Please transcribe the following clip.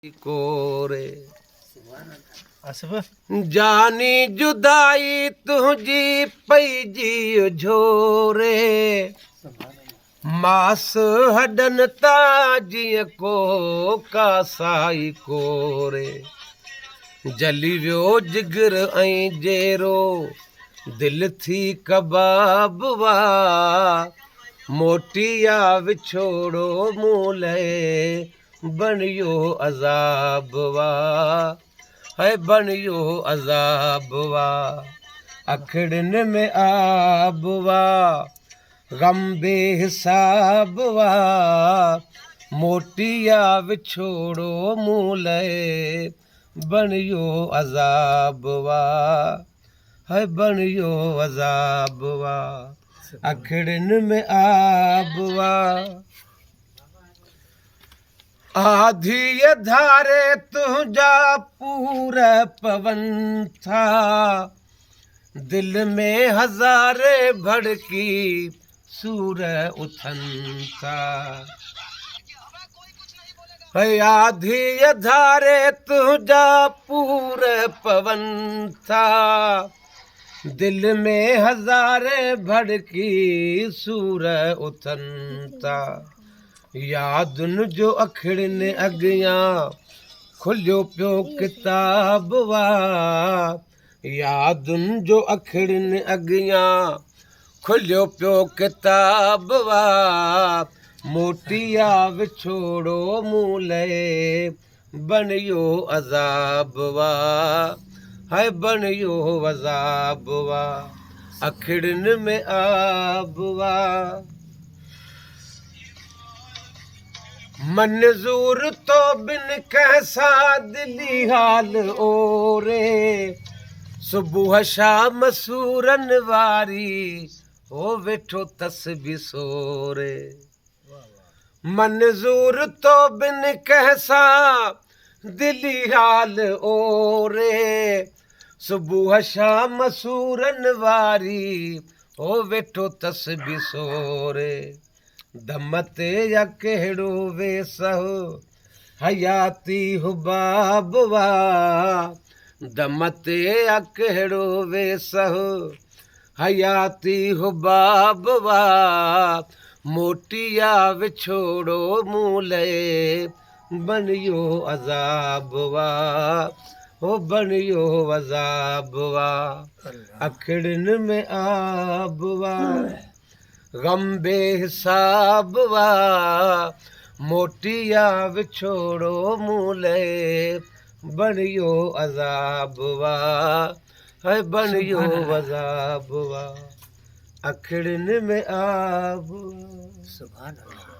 कोरे आसिफ जानी जुदाई तुझी पैजी झोरे मास हडन ताजीअ को कासाई कोरे जली वियो जिगर ऐं जेरो दिल थी कबाब वा मोटिया विछोड़ो मूले बनियो अज़ाब वा है बनियो अज़ाब वा अखड़न में आब वा गम बेहिसाब वा मोटिया विछोड़ो मूले बनियो अज़ाब वा है बनियो अज़ाब वा अखड़न में आब वा आधी धारे तुझा पूरा पवन था दिल में हजारे भड़की सूर उठन था आधी धारे तुझा पूरा पवन था दिल में हजारे भड़की सूर उठन था यादुन जो अखड़न अॻियां खुलियो पियो किताब वा यादुन जो अखड़न अॻियां खुलियो पियो किताब वा मोटिया विछोड़ो मूले बनियो अज़ाब वा है बनियो अज़ाब वा अखड़न में आब वा मंजूर तो बिन कैसा दिली हाल ओरे सुबह शाम सूरन वारी हो वेठो तस्बी सोरे मंजूर तो बिन कैसा दिली हाल ओरे सुबह शाम सूरन वारी हो वेठो तस्बी सोरे दमते या कहिड़ो वेसहो हयाती हुबाब वा दमते या कहिड़ो वेसहो हयाती हुबाब वा मोटिया विछोड़ो मूले बनियो अज़ाब वा हो बनियो अज़ाब वा अखड़न में आब वा गम बेहिसाब वा मोटिया विछोड़ो मूले बनियो अज़ाब वा है बनियो अज़ाब वा अखड़न में आब वा। सुभान अल्लाह।